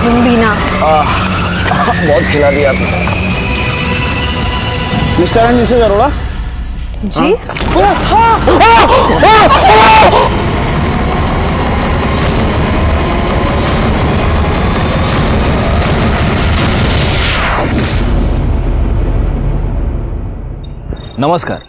तुम भी ना। बहुत खिला दिया आपने। मिस्टर एंड मिसेज अरोड़ा जी? नमस्कार,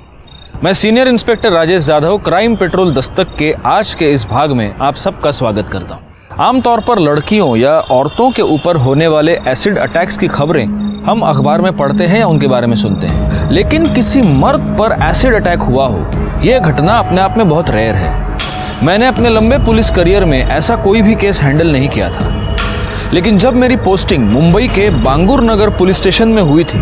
मैं senior inspector Rajesh Yadav crime petrol Dastak के आज के इस भाग में आप सबका स्वागत करता हूँ। आमतौर पर लड़कियों या औरतों के ऊपर होने वाले एसिड अटैक्स की खबरें हम अखबार में पढ़ते हैं या उनके बारे में सुनते हैं, लेकिन किसी मर्द पर एसिड अटैक हुआ हो, यह घटना अपने आप में बहुत रेयर है। मैंने अपने लंबे पुलिस करियर में ऐसा कोई भी केस हैंडल नहीं किया था, लेकिन जब मेरी पोस्टिंग मुंबई के बांगुर नगर पुलिस स्टेशन में हुई थी,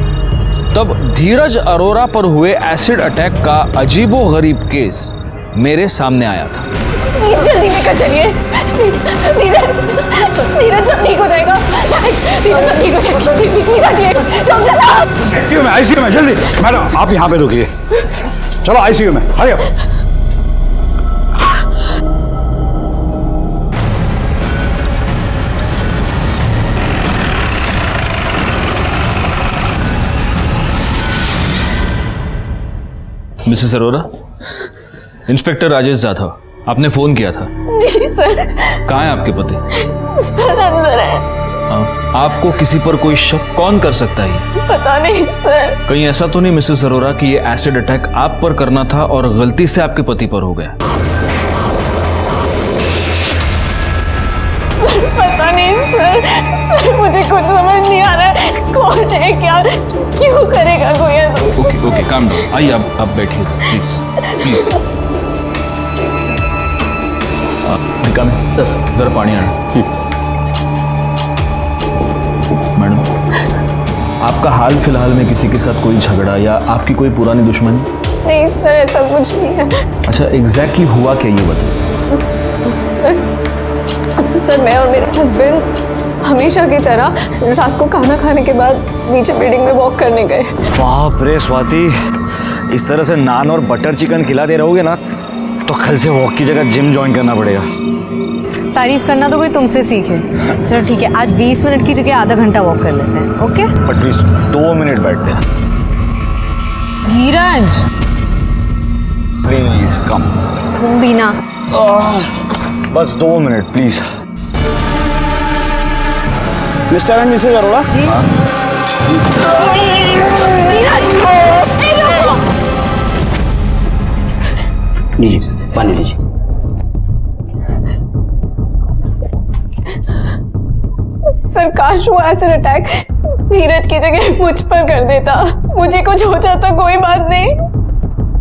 तब धीरज अरोरा पर हुए एसिड अटैक का अजीबोगरीब केस मेरे सामने आया था। प्लीज जल्दी लेकर चलिए, प्लीज। धीरज, धीरज सब ठीक हो जाएगा। धीरज सब ठीक हो जाएगा। प्लीज हटिए डॉक्टर साहब। आईसीयू में जल्दी। मैडम आप यहाँ पे रुकिए, चलो आईसीयू में, hurry up. Mrs Arora, inspector Rajesh Yadav, आपने फोन किया था। जी सर। कहाँ है आपके पति? सर अंदर है। आपको किसी पर कोई शक कौन कर सकता है? पता नहीं सर। कहीं ऐसा तो नहीं मिसेस अरोरा कि ये एसिड अटैक आप पर करना था और गलती से आपके पति पर हो गया? पता नहीं सर, मुझे कुछ समझ नहीं आ रहा है। कौन है, क्या, क्यों करेगा कोई ऐसा? Okay calm down. आइए आप बैठिए प्लीज प्लीज। निकाल सर, जरा पानी आना। मैडम, आपका हाल फिलहाल में किसी के साथ कोई झगड़ा या आपकी कोई पुरानी दुश्मनी? नहीं सर, ऐसा कुछ नहीं है। अच्छा, एग्जैक्टली हुआ क्या ये बताइए। सर मैं और मेरा हस्बैंड हमेशा की तरह रात को खाना खाने के बाद नीचे बिल्डिंग में वॉक करने गए। बाप रे स्वाति, इस तरह से नान और बटर चिकन खिला दे रहोगे ना तो कल से वॉक की जगह जिम ज्वाइन करना पड़ेगा। तारीफ करना तो कोई तुमसे सीखे। चलो ठीक है, आज 20 मिनट की जगह आधा घंटा वॉक कर लेते हैं। ओके? पर प्लीज 2 मिनट बैठते हैं। Dheeraj please come. तुम भी ना। बस 2 minute please. Mister and Mrs Arora ji? लीजिए पानी लीजिए। सर काश वो एसिड अटैक धीरज की जगह मुझ पर कर देता। मुझे कुछ हो जाता कोई बात नहीं,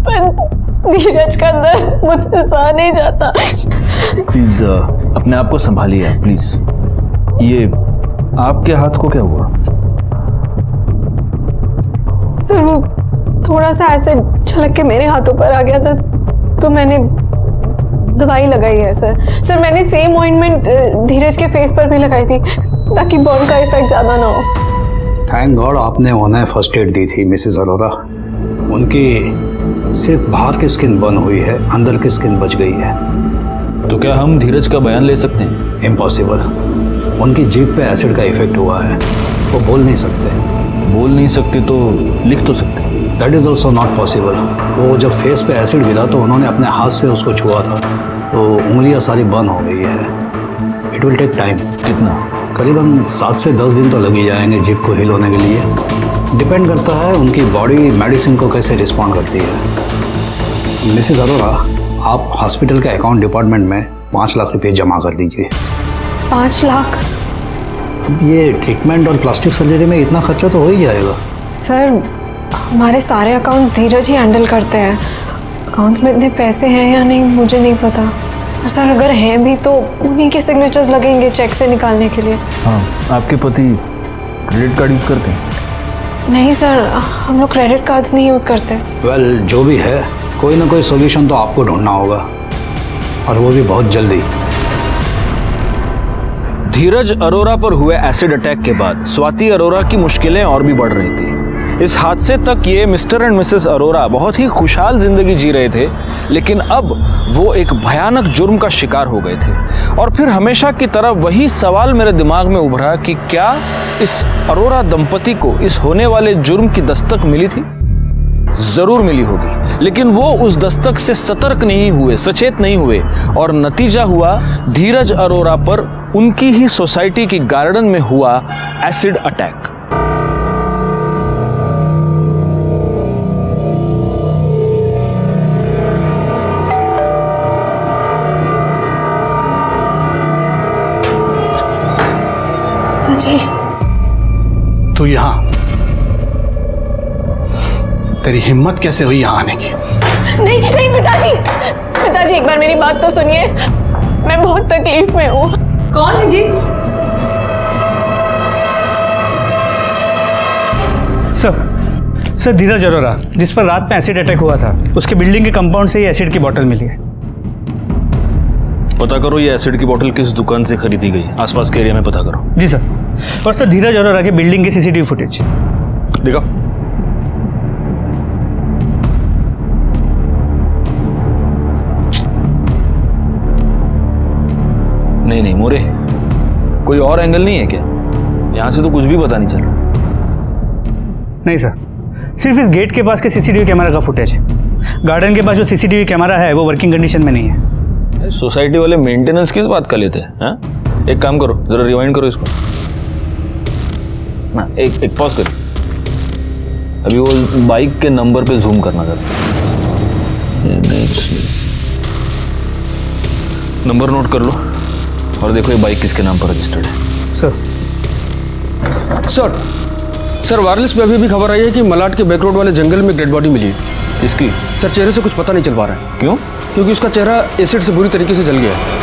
पर धीरज का दर्द मुझसे सहा नहीं जाता। प्लीज अपने आप को संभालिए प्लीज। ये आपके हाथ को क्या हुआ? सर वो थोड़ा सा एसिड छलक के मेरे हाथों पर आ गया था, तो मैंने दवाई लगाई है सर मैंने सेम ऑइंटमेंट धीरज के फेस पर भी लगाई थी ताकि बर्न का इफेक्ट ज्यादा ना हो। थैंक गॉड आपने उन्हें फर्स्ट एड दी थी मिसेस अरोरा। उनकी सिर्फ बाहर की स्किन बर्न हुई है, अंदर की स्किन बच गई है। तो क्या हम धीरज का बयान ले सकते हैं? इम्पॉसिबल। उनकी जीभ पे एसिड का इफेक्ट हुआ है, वो बोल नहीं सकते। बोल नहीं सकते तो लिख तो सकते। That is also not possible. वो जब फेस पे एसिड गिरा तो उन्होंने अपने हाथ से उसको छुआ था, तो उंगलियां सारी बर्न हो गई है। It will take time. कितना? करीबन 7 से 10 दिन तो लग ही जाएंगे जीभ को हील होने के लिए। डिपेंड करता है उनकी बॉडी मेडिसिन को कैसे रिस्पॉन्ड करती है। मिसेस अरोरा, आप हॉस्पिटल के अकाउंट डिपार्टमेंट में 5 लाख रुपये जमा कर दीजिए। 5 लाख? अब ये ट्रीटमेंट और प्लास्टिक सर्जरी में इतना खर्चा तो हो ही जाएगा। सर हमारे सारे अकाउंट्स धीरज ही हैंडल करते हैं। अकाउंट्स में इतने पैसे हैं या नहीं मुझे नहीं पता, और सर अगर हैं भी तो उन्हीं के सिग्नेचर्स लगेंगे चेक से निकालने के लिए। हाँ, आपके पति क्रेडिट कार्ड यूज करते हैं? नहीं सर, हम लोग क्रेडिट कार्ड्स नहीं यूज़ करते। वेल, जो भी है कोई ना कोई सोल्यूशन तो आपको ढूंढना होगा, और वो भी बहुत जल्दी। धीरज अरोरा पर हुए एसिड अटैक के बाद स्वाति अरोरा की मुश्किलें और भी बढ़ रही थी। इस हादसे तक ये मिस्टर एंड मिसेस अरोरा बहुत ही खुशहाल जिंदगी जी रहे थे, लेकिन अब वो एक भयानक जुर्म का शिकार हो गए थे। और फिर हमेशा की तरह वही सवाल मेरे दिमाग में उभरा कि क्या इस अरोरा दंपति को इस होने वाले जुर्म की दस्तक मिली थी? जरूर मिली होगी, लेकिन वो उस दस्तक से सतर्क नहीं हुए, सचेत नहीं हुए, और नतीजा हुआ धीरज अरोरा पर उनकी ही सोसाइटी की गार्डन में हुआ एसिड अटैक। जी तू यहाँ, तेरी हिम्मत कैसे हुई यहाँ आने की? नहीं नहीं पिताजी, पिताजी एक बार मेरी बात तो सुनिए, मैं बहुत तकलीफ में हूँ। कौन है जी? सर धीरज अरोरा, जिस पर रात में एसिड अटैक हुआ था, उसके बिल्डिंग के कंपाउंड से ही एसिड की बोतल मिली है। पता करो ये एसिड की बोतल किस दुकान से खरीदी गई, आसपास के एरिया में पता करो। जी सर। और सर धीरज अरोरा के बिल्डिंग की सीसीटीवी फुटेज दिखाओ। नहीं नहीं मोरे, कोई और एंगल नहीं है क्या? यहां से तो कुछ भी पता नहीं चल रहा। नहीं सर, सिर्फ इस गेट के पास के सीसीटीवी कैमरा का फुटेज है। गार्डन के पास जो सीसीटीवी कैमरा है वो वर्किंग कंडीशन में नहीं है। सोसाइटी वाले मेंटेनेंस किस बात का लेते हैं? हाँ? एक काम करो, जरा रिवाइंड करो इसको ना, एक पॉज करो। अभी वो बाइक के नंबर पे जूम करना जरा, नंबर नोट कर लो और देखो ये बाइक किसके नाम पर रजिस्टर्ड है। सर वायरलेस पे अभी भी खबर आई है कि मलाड के बैक रोड वाले जंगल में डेड बॉडी मिली है। किसकी? सर चेहरे से कुछ पता नहीं चल पा रहा है। क्यों? क्योंकि उसका चेहरा एसिड से बुरी तरीके से जल गया है।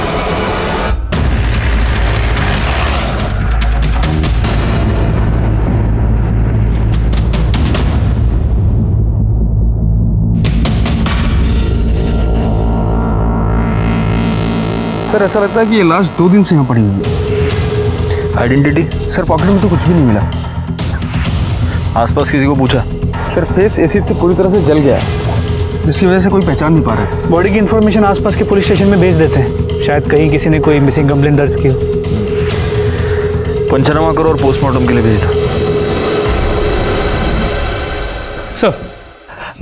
सर ऐसा लगता है कि ये लाश 2 दिन से यहाँ पड़ी हुई है। आइडेंटिटी? सर पॉकेट में तो कुछ भी नहीं मिला। आसपास किसी को पूछा? सर फेस एसिड से पूरी तरह से जल गया है, जिसकी वजह से कोई पहचान नहीं पा रहा है। बॉडी की इन्फॉर्मेशन आसपास के पुलिस स्टेशन में भेज देते हैं, शायद कहीं किसी ने कोई मिसिंग कंप्लेंट दर्ज की हो। पंचनामा करो और पोस्टमार्टम के लिए भेज दो। सर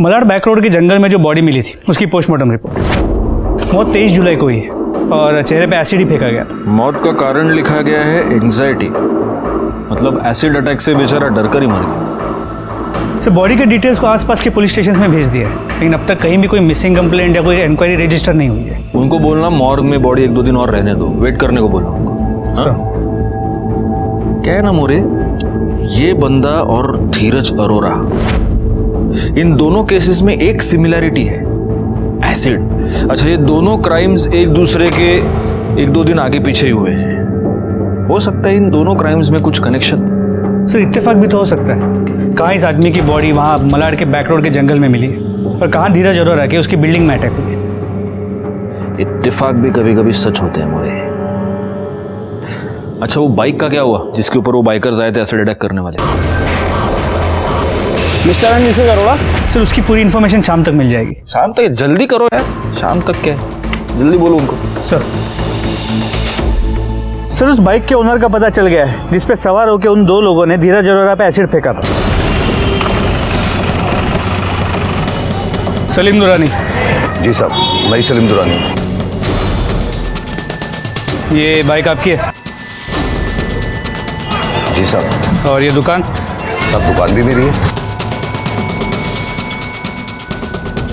मलाड बैक रोड के जंगल में जो बॉडी मिली थी उसकी पोस्टमार्टम रिपोर्ट मौत 23 जुलाई को हुई है और चेहरे पे एसिड ही फेंका गया था। मौत का कारण लिखा गया है एंजाइटी, मतलब एसिड अटैक से बेचारा डर कर ही मर गया। सर बॉडी के डिटेल्स को आसपास के पुलिस स्टेशन में भेज दिया है, लेकिन अब तक कहीं भी कोई मिसिंग कंप्लेंट या कोई इंक्वायरी रजिस्टर नहीं हुई है। उनको बोलना मॉर्ग में बॉडी 1-2 दिन और रहने दो, वेट करने को बोलो उनको। हाँ? क्या है ना मोरे, ये बंदा और धीरज अरोरा, इन दोनों केसेस में एक सिमिलैरिटी है, एसिड। अच्छा ये दोनों क्राइम्स एक दूसरे के 1-2 दिन आगे पीछे ही हुए हैं। हो सकता है इन दोनों क्राइम्स में कुछ कनेक्शन। सर इत्तेफाक भी तो हो सकता है, कहाँ इस आदमी की बॉडी वहाँ मलाड के बैक रोड के जंगल में मिली है और कहाँ धीरज अरोरा के उसकी बिल्डिंग में अटैक हुई है। इत्तेफाक भी कभी कभी सच होते हैं मोरे। अच्छा वो बाइक का क्या हुआ जिसके ऊपर वो बाइकर्स आए थे एसिड अटैक करने वाले? Mister and Mrs Arora, sir उसकी पूरी इन्फॉर्मेशन शाम तक मिल जाएगी। शाम तक? जल्दी करो यार, शाम तक क्या है, जल्दी बोलो उनको। सर उस बाइक के ओनर का पता चल गया है जिस पे सवार होकर उन 2 लोगों ने धीरज अरोरा पे एसिड फेंका था। सलीम दुरानी। जी साहब, मैं सलीम दुरानी। ये बाइक आपकी है? जी साहब। और ये दुकान? सब दुकान भी मेरी है।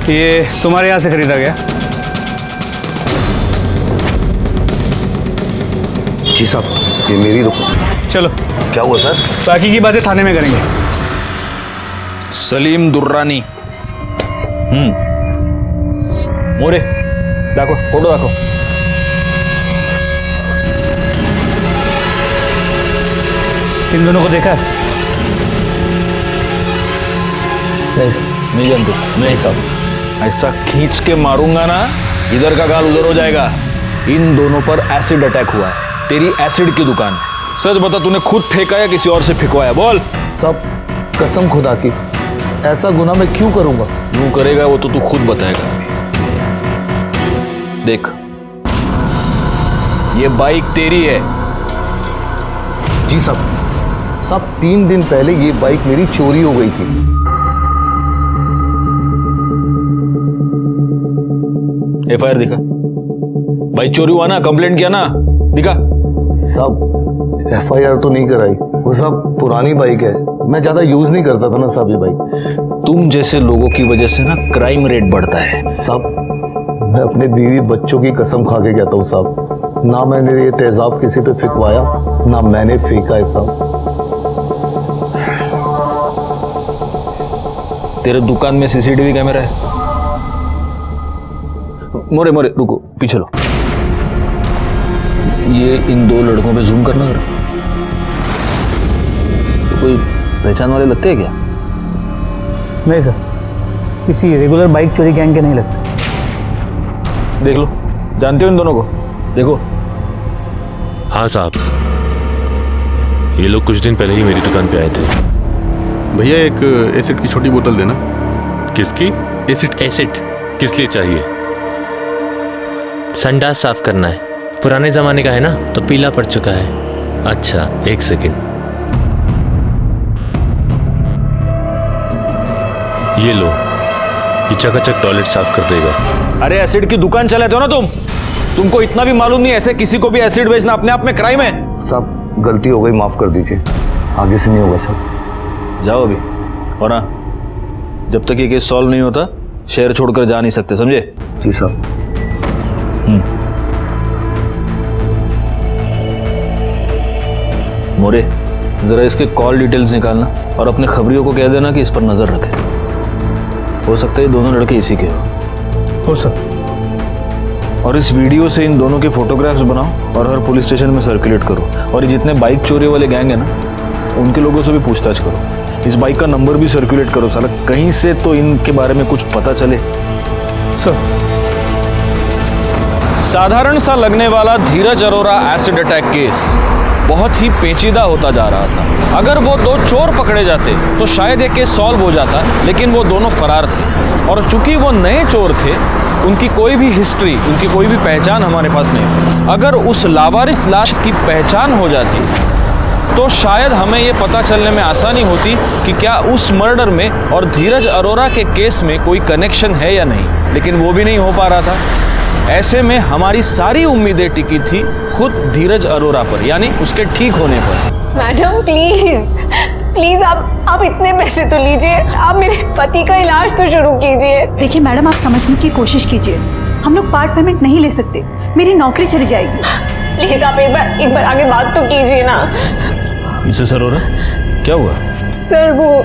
ये तुम्हारे यहाँ से खरीदा गया? जी साहब, ये मेरी दुकान। चलो क्या हुआ सर? बाकी की बातें थाने में करेंगे। सलीम दुर्रानी। मोरे देखो, फोटो देखो। इन दोनों को देखा है? नहीं जानते? नहीं साहब, ऐसा खींच के मारूंगा ना, इधर का गाल उधर हो जाएगा। इन दोनों पर एसिड अटैक हुआ है, तेरी एसिड की दुकान। सच बता, तूने खुद फेंका या किसी और से फेंकवाया? बोल। सब कसम खुदा की ऐसा गुनाह मैं क्यों करूंगा? क्यों करेगा वो तो तू खुद बताएगा। देख, ये बाइक तेरी है। जी साहब 3 दिन पहले ये बाइक मेरी चोरी हो गई थी। एफआईआर दिखा। बाइक चोरी हुआ ना, कंप्लेंट किया ना, दिखा। साहब एफआईआर तो नहीं कराई, वो सब पुरानी बाइक है, मैं ज्यादा यूज नहीं करता था ना साहब ये बाइक। तुम जैसे लोगों की वजह से ना क्राइम रेट बढ़ता है। साहब मैं अपने बीवी बच्चों की कसम खा के कहता हूँ साहब, ना मैंने ये तेजाब किसी पे फिकवाया, ना मैंने फेंका है साहब। तेरे दुकान में सीसीटीवी कैमरा है? मोरे मोरे रुको, पीछे लो। ये इन 2 लड़कों पे जूम करना जरा। तो कोई पहचान वाले लगते हैं क्या? नहीं सर, किसी रेगुलर बाइक चोरी गैंग के नहीं लगते। देख लो, जानते हो इन दोनों को? देखो। हाँ साहब, ये लोग कुछ दिन पहले ही मेरी दुकान पे आए थे। भैया एक एसिड की छोटी बोतल देना। किसकी? एसिड। एसिड किस लिए चाहिए? संडास साफ करना है, पुराने जमाने का है ना, तो पीला पड़ चुका है। अच्छा, 1 सेकेंड। ये लो, ये चकाचक टॉयलेट साफ कर देगा। अरे एसिड की दुकान चलाते हो ना तुम? तुमको इतना भी मालूम नहीं ऐसे किसी को भी एसिड बेचना अपने आप में क्राइम है? साहब गलती हो गई, माफ कर दीजिए, आगे से नहीं होगा साहब। जाओ अभी। और हाँ, जब तक ये केस सॉल्व नहीं होता शहर छोड़कर जा नहीं सकते, समझे? जी साहब। मोरे, जरा इसके कॉल डिटेल्स निकालना और अपने खबरियों को कह देना कि इस पर नजर रखें। हो सकता है ये दोनों लड़के इसी के हो सकता। और इस वीडियो से इन दोनों के फोटोग्राफ्स बनाओ और हर पुलिस स्टेशन में सर्कुलेट करो। और ये जितने बाइक चोरी वाले गैंग है ना, उनके लोगों से भी पूछताछ करो। इस बाइक का नंबर भी सर्कुलेट करो, साला कहीं से तो इनके बारे में कुछ पता चले। सर, साधारण सा लगने वाला धीरज अरोरा एसिड अटैक केस बहुत ही पेचीदा होता जा रहा था। अगर वो 2 चोर पकड़े जाते तो शायद ये केस सॉल्व हो जाता, लेकिन वो दोनों फरार थे। और चूंकि वो नए चोर थे, उनकी कोई भी हिस्ट्री, उनकी कोई भी पहचान हमारे पास नहीं थी। अगर उस लावारिस लाश की पहचान हो जाती तो शायद हमें ये पता चलने में आसानी होती कि क्या उस मर्डर में और धीरज अरोरा के केस में कोई कनेक्शन है या नहीं, लेकिन वो भी नहीं हो पा रहा था। ऐसे में हमारी सारी उम्मीदें टिकी थी खुद धीरज अरोरा पर, यानी उसके ठीक होने पर। मैडम प्लीज आप इतने पैसे तो लीजिए, आप मेरे पति का इलाज तो शुरू कीजिए। देखिए मैडम, आप समझने की कोशिश कीजिए, हम लोग पार्ट पेमेंट नहीं ले सकते, मेरी नौकरी चली जाएगी। प्लीज आप एक बार आगे बात तो कीजिए ना। मिसेस अरोरा, क्या हुआ? सर वो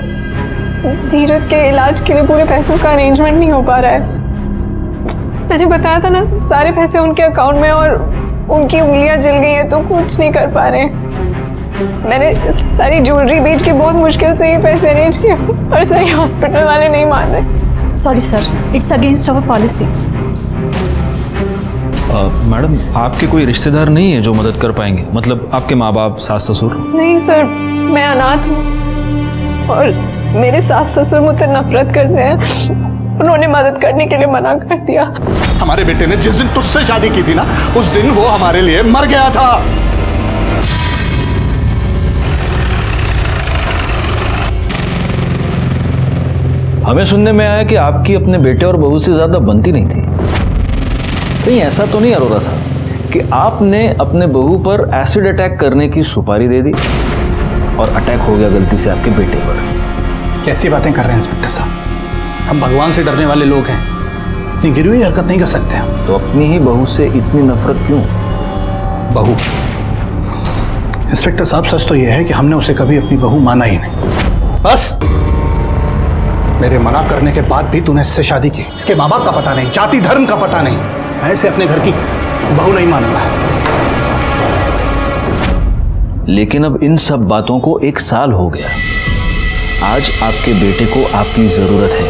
धीरज के इलाज के लिए पूरे पैसों का अरेंजमेंट नहीं हो पा रहा है। मैंने बताया था ना, सारे पैसे उनके अकाउंट में और उनकी उंगलियां जल गई हैं तो कुछ नहीं कर पा रहे हैं। मैंने सारी ज्वेलरी बेच के बहुत मुश्किल से ये पैसे अरेंज किए, और सर हॉस्पिटल वाले नहीं मान रहे। Sorry sir, it's against our policy. Madam, आपके कोई रिश्तेदार नहीं है जो मदद कर पाएंगे? मतलब आपके माँ बाप, सास ससुर? नहीं सर, मैं अनाथ हूँ और मेरे सास ससुर मुझसे नफरत करते हैं। उन्होंने मदद करने के लिए मना कर दिया। हमारे बेटे ने जिस दिन तुझसे शादी की थी ना, उस दिन वो हमारे लिए मर गया था। हमें सुनने में आया कि आपकी अपने बेटे और बहू से ज्यादा बनती नहीं थी। कहीं ऐसा तो नहीं अरोरा साहब कि आपने अपने बहू पर एसिड अटैक करने की सुपारी दे दी और अटैक हो गया गलती से आपके बेटे पर? कैसी बातें कर रहे हैं इंस्पेक्टर साहब, हम भगवान से डरने वाले लोग हैं, इतनी गिरी हुई हरकत नहीं कर सकते हम। तो अपनी ही बहू से इतनी नफरत क्यों? बहू? इंस्पेक्टर साहब, सच तो यह है कि हमने उसे कभी अपनी बहू माना ही नहीं। बस मेरे मना करने के बाद भी तूने इससे शादी की। इसके माँ बाप का पता नहीं, जाति धर्म का पता नहीं, ऐसे अपने घर की बहू नहीं मानूंगा। लेकिन अब इन सब बातों को 1 साल हो गया। आज आपके बेटे को आपकी जरूरत है।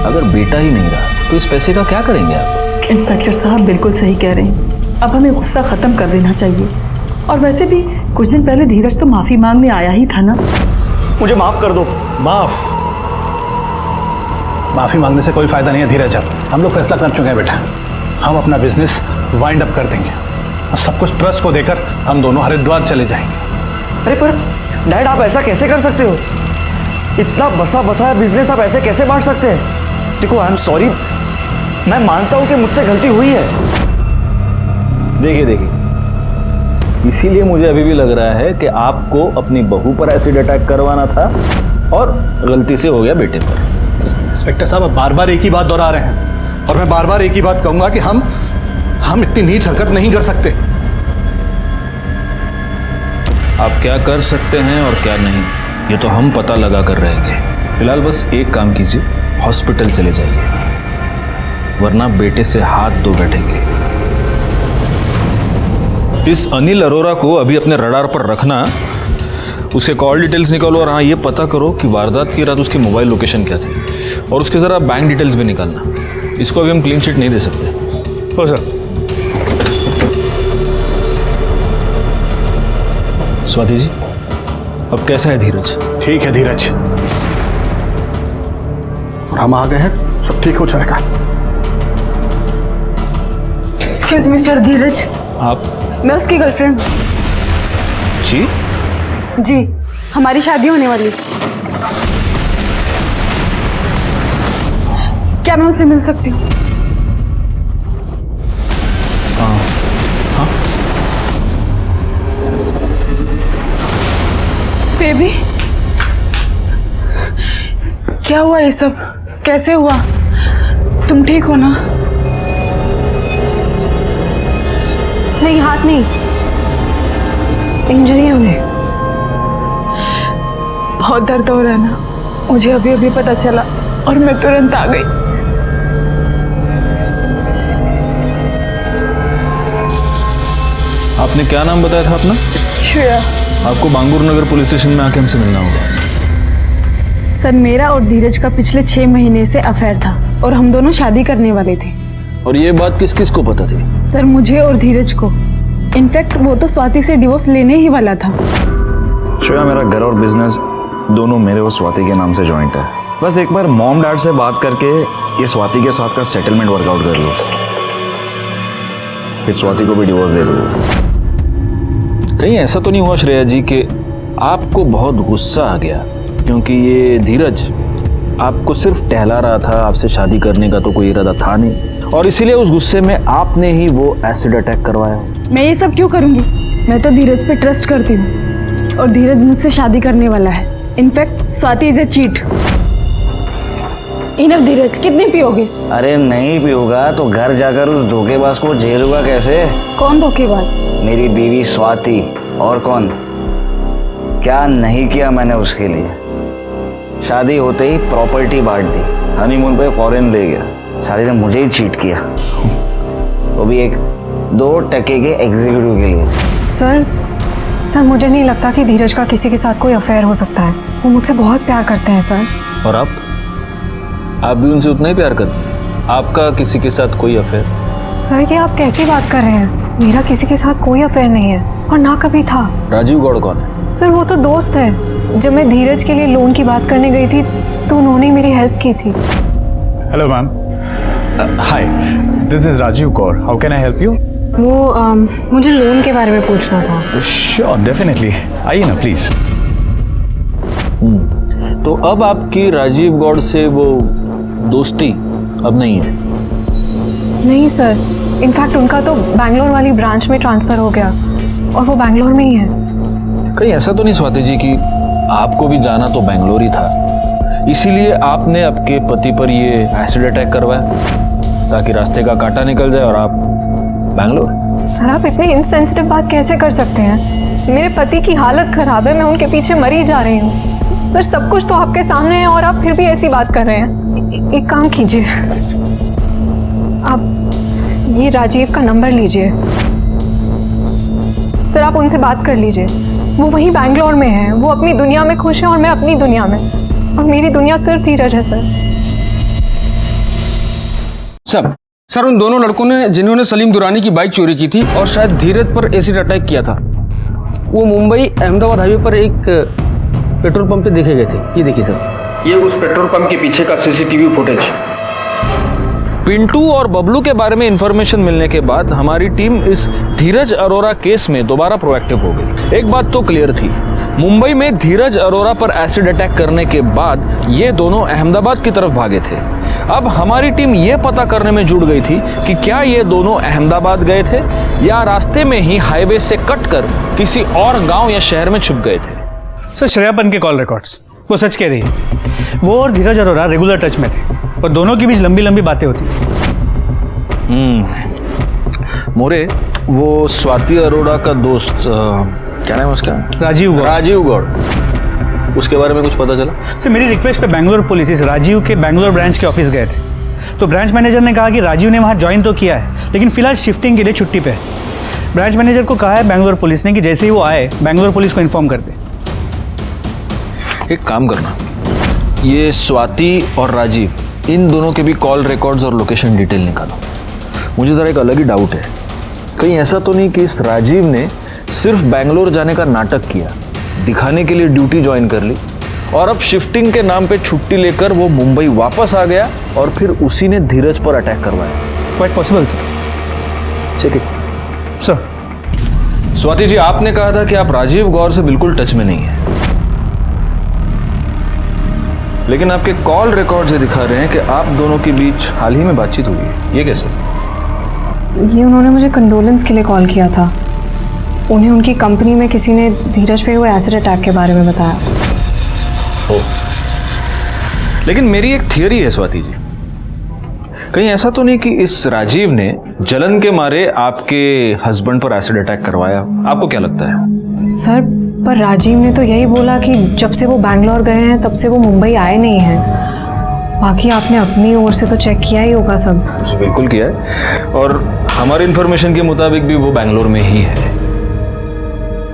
अगर बेटा ही नहीं रहा तो इस पैसे का क्या करेंगे आप? इंस्पेक्टर साहब बिल्कुल सही कह रहे हैं, अब हमें गुस्सा खत्म कर देना चाहिए। और वैसे भी कुछ दिन पहले धीरज तो माफी मांगने आया ही था ना। मुझे माफ कर दो। माफ? माफ़ी मांगने से कोई फ़ायदा नहीं है धीरज। अब हम लोग फैसला कर चुके हैं बेटा, हम अपना बिजनेस वाइंड अप कर देंगे और सब कुछ ट्रस्ट को देकर हम दोनों हरिद्वार चले जाएंगे। अरे पर डैड, आप ऐसा कैसे कर सकते हो? इतना बसा बसाया बिजनेस आप ऐसे कैसे बांट सकते हैं? देखो, आई एम सॉरी, मैं मानता हूं कि मुझसे गलती हुई है। देखिए, इसीलिए मुझे अभी भी लग रहा है कि आपको अपनी बहू पर एसिड अटैक करवाना था और गलती से हो गया बेटे पर। इंस्पेक्टर साहब, अब बार बार एक ही बात दोहरा रहे हैं और मैं बार बार एक ही बात कहूंगा कि हम इतनी नीच हरकत नहीं कर सकते। आप क्या कर सकते हैं और क्या नहीं, ये तो हम पता लगा कर रहेंगे। फिलहाल बस एक काम कीजिए, हॉस्पिटल चले जाइए, वरना बेटे से हाथ धो बैठेंगे। इस अनिल अरोरा को अभी अपने रडार पर रखना, उसके कॉल डिटेल्स निकालो और हाँ, ये पता करो कि वारदात की रात उसकी मोबाइल लोकेशन क्या थी, और उसके ज़रा बैंक डिटेल्स भी निकालना। इसको अभी हम क्लीन चिट नहीं दे सकते। हो सर। स्वाति जी, अब कैसा है धीरज? ठीक है धीरज, और हम आ गए हैं, सब ठीक हो जाएगा। एक्सक्यूज मी सर, धीरज। आप? मैं उसकी गर्लफ्रेंड। जी? जी, हमारी शादी होने वाली। क्या मैं उससे मिल सकती हूँ? हाँ। बेबी, क्या हुआ ये सब? कैसे हुआ? तुम ठीक हो ना? नहीं, हाथ नहीं, इंजरी है उन्हें। बहुत दर्द हो रहा है ना? मुझे अभी अभी पता चला और मैं तुरंत आ गई। आपने क्या नाम बताया था अपना? श्रेया। आपको बांगूर नगर पुलिस स्टेशन में आके हमसे मिलना होगा। सर, मेरा और धीरज का पिछले 6 महीने से अफेयर था और हम दोनों शादी करने वाले थे। और ये बात किस किस को पता थी? सर, मुझे और धीरज को। इनफैक्ट वो तो स्वाति से डिवोर्स लेने ही वाला था। श्रेया, मेरा घर और बिजनेस दोनों मेरे और स्वाति के नाम से जॉइंट है। बस एक बार मॉम डैड से बात करके ये स्वाति के साथ का सेटलमेंट वर्कआउट कर लो, फिर स्वाति को भी डिवोर्स दे दो। कहीं ऐसा तो नहीं हुआ श्रेया जी कि आपको बहुत गुस्सा आ गया क्योंकि ये धीरज आपको सिर्फ टहला रहा था, आपसे शादी करने का तो कोई इरादा था नहीं, और इसीलिए उस गुस्से में आपने ही वो एसिड अटैक करवाया? मैं ये सब क्यों करूंगी? मैं तो धीरज पे ट्रस्ट करती हूँ और धीरज मुझसे शादी करने वाला है। In fact Swati is a cheat. Enough Dheeraj, कितनी पियोगे? अरे नहीं पियूंगा तो घर जाकर उस धोखेबाज को झेलूंगा कैसे? कौन धोखेबाज? मेरी बीवी स्वाति, और कौन? क्या नहीं किया मैंने उसके लिए? शादी होते ही प्रॉपर्टी बांट दी, हनीमून पे फॉरेन ले गया, शादी ने मुझे ही चीट किया, वो भी एक 2 टके के एग्जीक्यूटिव के लिए। सर, मुझे नहीं लगता कि धीरज का किसी के साथ कोई अफेयर हो सकता है। वो मुझसे बहुत प्यार करते हैं सर। और आप भी उनसे उतना ही प्यार करते हैं? आपका किसी के साथ कोई अफेयर? सर, ये आप कैसी बात कर रहे हैं? मेरा किसी के साथ कोई अफेयर नहीं है और ना कभी था। राजीव गौड़ कौन है? सर, वो तो दोस्त है। जब मैं धीरज के लिए लोन की बात करने गई थी तो उन्होंने मेरी हेल्प की थी। Hello ma'am, hi, this is Rajiv Kaur, how can I help you? वो मुझे लोन के बारे में पूछना था। श्योर, डेफिनेटली, आइए ना प्लीज। तो अब आपकी राजीव गौड़ से वो दोस्ती अब नहीं है? नहीं सर, इनफैक्ट उनका तो बैंगलोर वाली ब्रांच में ट्रांसफर हो गया और वो बैंगलोर में ही है। कहीं ऐसा तो नहीं स्वाति जी कि आपको भी जाना तो बैंगलोर ही था, इसीलिए आपने आपके पति पर ये एसिड अटैक करवाया ताकि रास्ते का कांटा निकल जाए और आप बैंगलोर? सर, आप इतनी इनसेंसिटिव बात कैसे कर सकते हैं? मेरे पति की हालत खराब है, मैं उनके पीछे मरी जा रही हूँ। सर, सब कुछ तो आपके सामने है और आप फिर भी ऐसी बात कर रहे हैं। एक काम कीजिए, आप ये राजीव का नंबर लीजिए। सर, आप उनसे बात कर लीजिए। वो वहीं बैंगलोर में है, वो अपनी दुनिया में खुश है और मैं अपनी दुनिया में, और मेरी दुनिया सिर्फ धीरज है। सर, उन दोनों लड़कों ने जिन्होंने सलीम दुरानी की बाइक चोरी की थी और शायद धीरज पर एसिड अटैक किया था, वो मुंबई अहमदाबाद हाईवे पर एक पेट्रोल पंप पे देखे गए थे। ये देखिए सर। ये उस पेट्रोल पंप के पीछे का सीसीटीवी फुटेज। पिंटू और बबलू के बारे में इंफॉर्मेशन मिलने के बाद हमारी टीम इस धीरज अरोरा केस में दोबारा प्रोएक्टिव हो गई। एक बात तो क्लियर थी, मुंबई में धीरज अरोरा पर एसिड अटैक करने के बाद ये दोनों अहमदाबाद की तरफ भागे थे। अब हमारी टीम ये पता करने में जुट गई थी कि क्या ये दोनों अहमदाबाद गए थे या रास्ते में ही हाईवे से कट कर किसी और गांव या शहर में छुप गए थे। सर श्रेयापन के कॉल रिकॉर्ड्स वो सच कह रही है। वो और धीरज अरोरा रेगुलर टच में थे और दोनों के बीच लंबी लंबी बातें होती। मोरे, वो स्वाति अरोरा का दोस्त क्या नाम है उसका? राजीव गौड़। राजीव गौड़, उसके बारे में कुछ पता चला? सर मेरी रिक्वेस्ट पे बेंगलोर पुलिस इस राजीव के बेंगलोर ब्रांच के ऑफिस गए थे, तो ब्रांच मैनेजर ने कहा कि राजीव ने वहाँ ज्वाइन तो किया है लेकिन फिलहाल शिफ्टिंग के लिए छुट्टी पे है। ब्रांच मैनेजर को कहा है बेंगलोर पुलिस ने कि जैसे ही वो आए बेंगलोर पुलिस को इन्फॉर्म कर दे। एक काम करना, ये स्वाति और राजीव इन दोनों के भी कॉल रिकॉर्ड्स और लोकेशन डिटेल निकालो। मुझे ज़रा एक अलग ही डाउट है, कहीं ऐसा तो नहीं कि इस राजीव ने सिर्फ बेंगलोर जाने का नाटक किया, दिखाने के लिए ड्यूटी ज्वाइन कर ली और अब शिफ्टिंग के नाम पे छुट्टी लेकर वो मुंबई वापस आ गया और फिर उसी ने धीरज पर अटैक करवाया? Quite possible sir. ठीक है सर। स्वाति जी, आपने कहा था कि आप राजीव गौर से बिल्कुल टच में नहीं है, लेकिन आपके कॉल रिकॉर्ड से दिखा रहे हैं कि आप दोनों के बीच हाल ही में बातचीत हुई है। ये कैसे? ये उन्होंने मुझे कंडोलेंस के लिए कॉल किया था। उन्हें उनकी कंपनी में किसी ने धीरज पे हुए एसिड अटैक के बारे में बताया। लेकिन मेरी एक थियरी है स्वाति जी, कहीं ऐसा तो नहीं कि इस राजीव ने जलन के मारे आपके हस्बैंड पर एसिड अटैक करवाया? आपको क्या लगता है? सर, पर राजीव ने तो यही बोला कि जब से वो बैंगलोर गए हैं तब से वो मुंबई आए नहीं हैं। बाकी आपने अपनी ओर से तो चेक किया ही होगा सब। जी बिल्कुल किया है, और हमारी इन्फॉर्मेशन के मुताबिक भी वो बैंगलोर में ही है।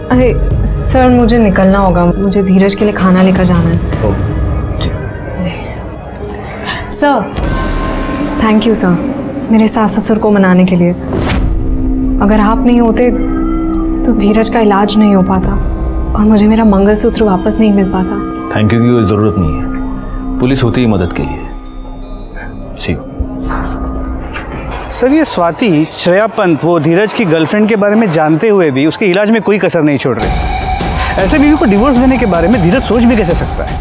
अरे सर, मुझे निकलना होगा, मुझे धीरज के लिए खाना लेकर जाना है। जी। सर, थैंक यू सर, मेरे सास ससुर को मनाने के लिए। अगर आप नहीं होते तो धीरज का इलाज नहीं हो पाता और मुझे मेरा मंगलसूत्र वापस नहीं मिल पाता। थैंक यू की कोई ज़रूरत नहीं है, पुलिस होती ही मदद के लिए। सी सर ये स्वाति श्रेया पंत वो धीरज की गर्लफ्रेंड के बारे में जानते हुए भी उसके इलाज में कोई कसर नहीं छोड़ रही। ऐसे बीवी को डिवोर्स देने के बारे में धीरज सोच भी कैसे सकता है?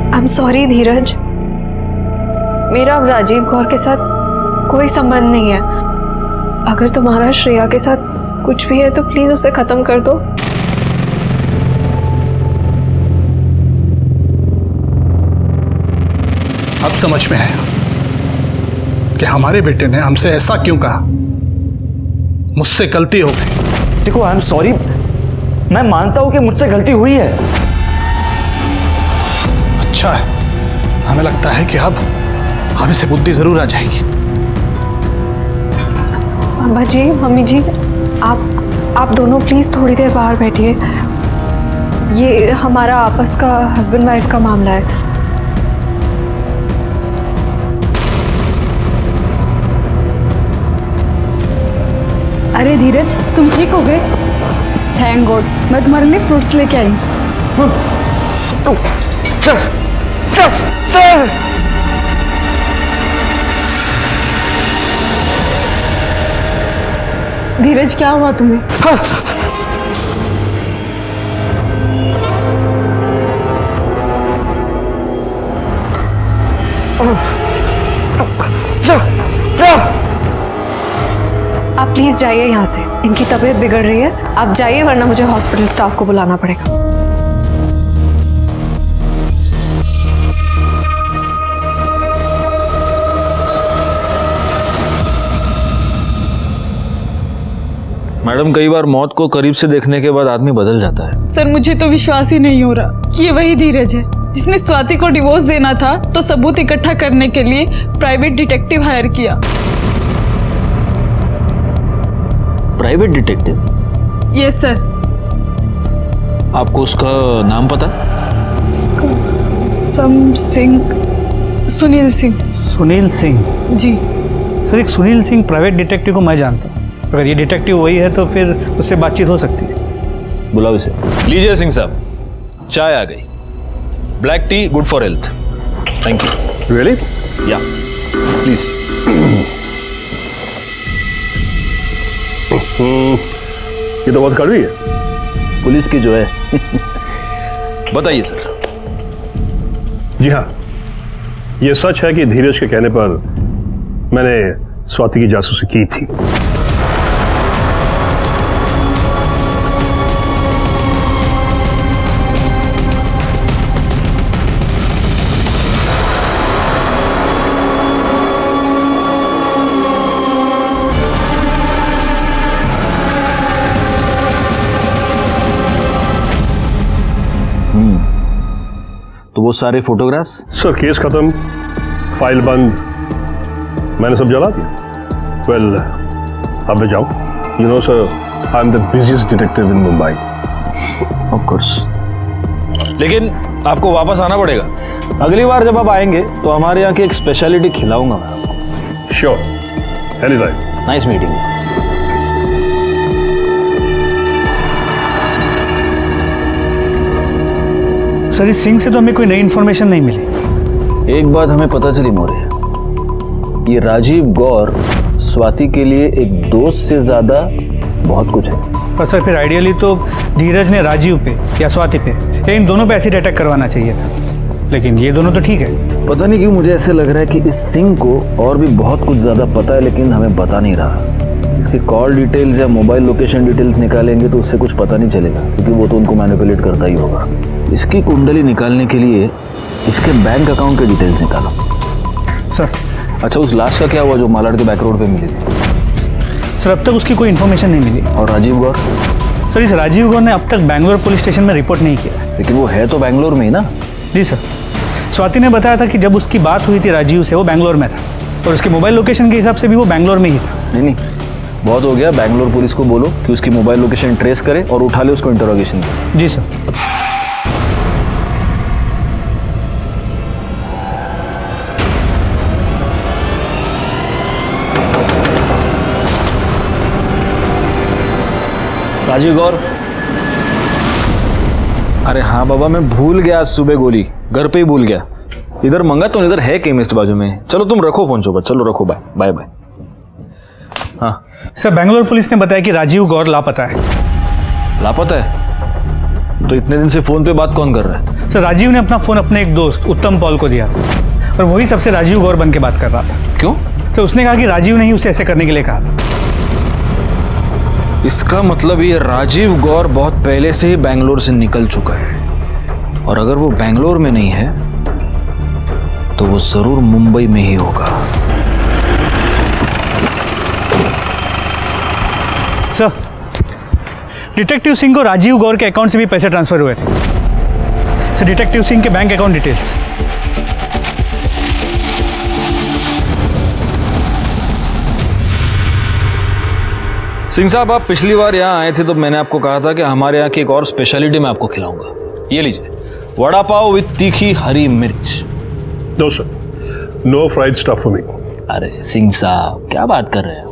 आई एम सॉरी धीरज, मेरा अब राजीव गौर के साथ कोई संबंध नहीं है। अगर तुम्हारा श्रेया के साथ कुछ भी है तो प्लीज उसे खत्म कर दो। अब समझ में आया कि हमारे बेटे ने हमसे ऐसा क्यों कहा। मुझसे गलती हो गई। देखो, आई एम सॉरी, मैं मानता हूं कि मुझसे गलती हुई है। अच्छा है, हमें लगता है कि अब इसे बुद्धि जरूर आ जाएगी। अब्बा जी, मम्मी जी, आप दोनों प्लीज थोड़ी देर बाहर बैठिए। ये हमारा आपस का हस्बैंड वाइफ का मामला है। अरे धीरज, तुम ठीक हो गए? थैंक गॉड, मैं तुम्हारे लिए फ्रूट्स लेके आई। धीरज, क्या हुआ तुम्हें? आप प्लीज जाइए यहाँ से, इनकी तबीयत बिगड़ रही है। आप जाइए वरना मुझे हॉस्पिटल स्टाफ को बुलाना पड़ेगा। मैडम, कई बार मौत को करीब से देखने के बाद आदमी बदल जाता है। सर, मुझे तो विश्वास ही नहीं हो रहा कि ये वही धीरज है जिसने स्वाति को डिवोर्स देना था तो सबूत इकट्ठा करने के लिए प्राइवेट डिटेक्टिव हायर किया। Private detective? Yes sir. आपको उसका नाम पता? सम सिंह सुनील सिंह। सुनील सिंह? जी सर, एक सुनील सिंह प्राइवेट डिटेक्टिव को मैं जानता हूँ। अगर ये डिटेक्टिव वही है तो फिर उससे बातचीत हो सकती है। बुलाओ इसे। लीजिए सिंह साहब, चाय आ गई। Black T good for health. Thank you. Really? या प्लीज। ये तो बहुत कड़वी है। पुलिस की जो है। बताइए सर। जी हाँ, ये सच है कि धीरज के कहने पर मैंने स्वाति की जासूसी की थी। तो वो सारे फोटोग्राफ्स? सर, केस खत्म, फाइल बंद, मैंने सब जला दिया। वेल, अब मैं जाऊं। You know sir, I am the busiest detective in Mumbai. Of course. लेकिन आपको वापस आना पड़ेगा। अगली बार जब आप आएंगे तो हमारे यहाँ की एक स्पेशलिटी खिलाऊंगा मैं आपको। Sure, any time. Nice meeting. Sir, इस सिंह से तो हमें कोई नई इन्फॉर्मेशन नहीं मिली। एक बात हमें पता चली मौर्य, ये राजीव गौर स्वाति के लिए एक दोस्त से ज्यादा बहुत कुछ है। पर सर, फिर आइडियली तो धीरज ने राजीव पे या स्वाति पे या इन दोनों पे एसिड अटैक करवाना चाहिए था, लेकिन ये दोनों तो ठीक है। पता नहीं क्यों मुझे ऐसे लग रहा है कि इस सिंह को और भी बहुत कुछ ज्यादा पता है, लेकिन हमें बता नहीं रहा। इसके कॉल डिटेल्स या मोबाइल लोकेशन डिटेल्स निकालेंगे तो उससे कुछ पता नहीं चलेगा, क्योंकि वो तो उनको मैनिपुलेट करता ही होगा। इसकी कुंडली निकालने के लिए इसके बैंक अकाउंट के डिटेल्स निकालो। सर। अच्छा, उस लाश का क्या हुआ जो मालाड के बैक रोड पे मिली थी? सर, अब तक उसकी कोई इन्फॉर्मेशन नहीं मिली। और राजीव गौर? सर, इस राजीव गौर ने अब तक बैंगलोर पुलिस स्टेशन में रिपोर्ट नहीं किया। लेकिन वो है तो बैंगलोर में ही ना? जी सर, स्वाति ने बताया था कि जब उसकी बात हुई थी राजीव से वो बैंगलोर में था, और उसके मोबाइल लोकेशन के हिसाब से भी वो बैंगलोर में ही था। नहीं, बहुत हो गया। बैंगलोर पुलिस को बोलो कि उसकी मोबाइल लोकेशन ट्रेस करे और उठा ले उसको इंटरोगेशन में। जी सर। राजीव गौर? अरे हाँ बाबा, मैं भूल गया आज सुबह गोली घर पे ही भूल गया। इधर मंगा तो इधर है केमिस्ट बाजू में। चलो तुम रखो फोन चोबा, चलो रखो। Bye bye bye. हाँ सर, बैंगलोर पुलिस ने बताया कि राजीव गौर लापता है। लापता है? तो इतने दिन से फोन पे बात कौन कर रहा है? सर, राजीव ने अपना फोन अपने एक दोस्त उत्तम पॉल को दिया और वही सबसे राजीव गौर बन के बात कर रहा था। क्यों? तो उसने कहा कि राजीव ने ही उसे ऐसे करने के लिए कहा। इसका मतलब ये राजीव गौर बहुत पहले से ही बैंगलोर से निकल चुका है, और अगर वो बैंगलोर में नहीं है तो वो जरूर मुंबई में ही होगा। सर, डिटेक्टिव सिंह को राजीव गौर के अकाउंट से भी पैसे ट्रांसफर हुए थे। सर, डिटेक्टिव सिंह के बैंक अकाउंट डिटेल्स। सिंह साहब, आप पिछली बार यहाँ आए थे तो मैंने आपको कहा था कि हमारे यहाँ की एक और स्पेशलिटी मैं आपको खिलाऊंगा। ये लीजिए, वड़ा पाव विद तीखी हरी मिर्च। No sir, no fried stuff for me. अरे सिंह साहब, क्या बात कर रहे हैं?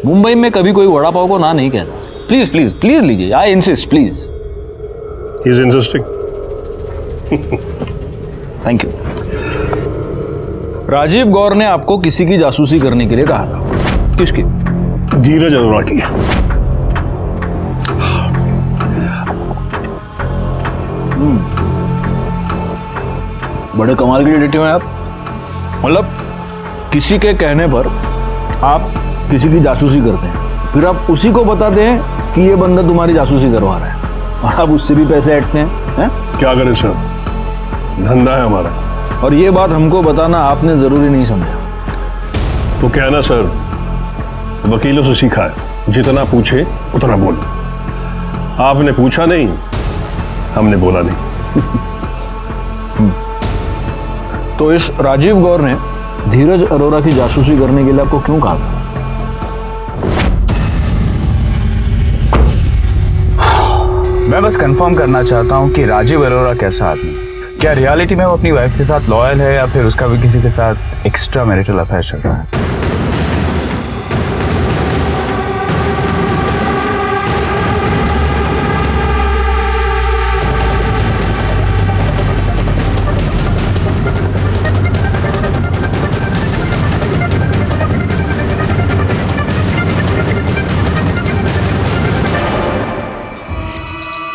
मुंबई में कभी कोई वड़ा पाव को ना नहीं कहता। प्लीज प्लीज प्लीज लीजिए, I insist please. He is insisting. Thank you. Rajiv Gaur ने आपको किसी की जासूसी करने के लिए कहा था। किसकी? धीरज अरोड़ा की। बड़े कमाल के डिटेक्टिव हैं आप। मतलब किसी के कहने पर आप किसी की जासूसी करते हैं, फिर आप उसी को बताते हैं कि ये बंदा तुम्हारी जासूसी करवा रहा है, और आप उससे भी पैसे ऐंठते हैं। क्या करें सर, धंधा है हमारा। और ये बात हमको बताना आपने जरूरी नहीं समझा। तो क्या है ना सर, वकीलों से सीखा है, जितना पूछे उतना बोलो। आपने पूछा नहीं, हमने बोला नहीं। तो इस राजीव गौर ने धीरज अरोड़ा की जासूसी करने के लिए आपको क्यों कहा था? मैं बस कंफर्म करना चाहता हूं कि राजीव अरोड़ा कैसा आदमी। क्या रियलिटी में वो अपनी वाइफ के साथ लॉयल है या फिर उसका भी किसी के साथ एक्स्ट्रा मैरिटल अफेयर चल रहा है?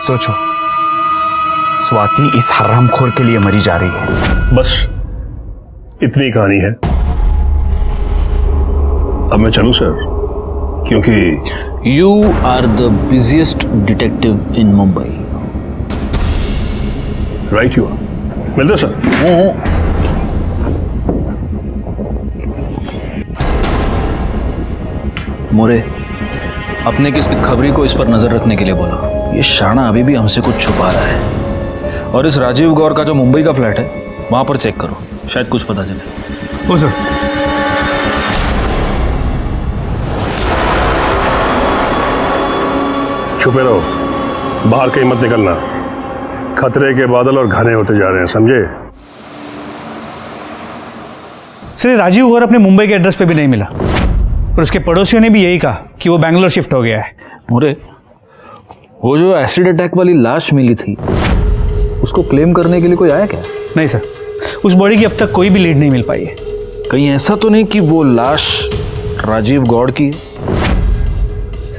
सोचो, स्वाति इस हरामखोर के लिए मरी जा रही है। बस इतनी कहानी है। अब मैं चलूं सर, क्योंकि you are the busiest detective in Mumbai. Right you are. मिलते सर। मोरे, अपने किसी खबरी को इस पर नजर रखने के लिए बोला। ये शाना अभी भी हमसे कुछ छुपा रहा है। और इस राजीव गौर का जो मुंबई का फ्लैट है वहां पर चेक करो, शायद कुछ पता चले। ओ सर। छुपे रहो, बाहर कहीं मत निकलना। खतरे के बादल और घने होते जा रहे हैं, समझे? सर, राजीव गौर अपने मुंबई के एड्रेस पे भी नहीं मिला और उसके पड़ोसियों ने भी यही कहा कि वो बैंगलोर शिफ्ट हो गया है। मोरे, वो जो एसिड अटैक वाली लाश मिली थी उसको क्लेम करने के लिए कोई आया क्या? नहीं सर, उस बॉडी की अब तक कोई भी लीड नहीं मिल पाई है। कहीं ऐसा तो नहीं कि वो लाश राजीव गौड़ की?